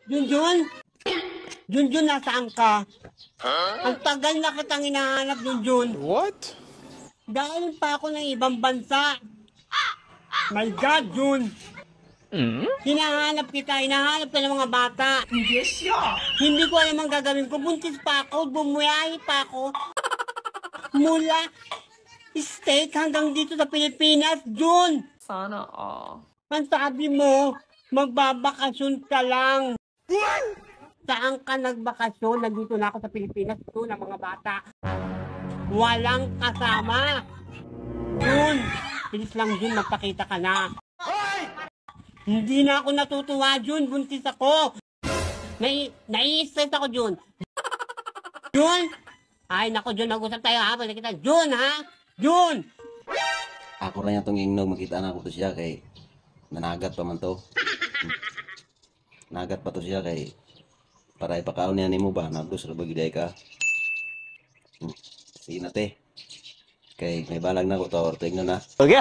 Junjun? Junjun, nasaan ka? Ang tagal na kitang hinahanap, Junjun. What? Galing pa ako ng ibang bansa. My God, Jun. Hinahanap ka ng mga bata. Yes, yeah. Hindi ko alam ang gagawin ko. Buntis pa ako, bumuyahi pa ako. Mula state hanggang dito sa Pilipinas, Jun. Sana all. Ang sabi mo, magbabakasyon ka lang. Saan ka nagbakasyon? Nandito na ako sa Pilipinas. Ito na mga bata. Walang kasama. Jun, bilis lang Jun, magpakita ka na. Hindi na ako natutuwa, Jun. Buntis ako. Nai-stress ako, Jun. Jun? Ay, nako, Jun. Mag-usap tayo, ha? Kita. Jun, ha? Jun! Ako na yan itong ingnog, makita na ako to siya kay nanagat pa man to. Nagat pa to siya kay para ipakaon niya ni mo ba? Nagdos na bagiday ka. Sige na te. Kay may balag na ko to, tingnan na. Okay.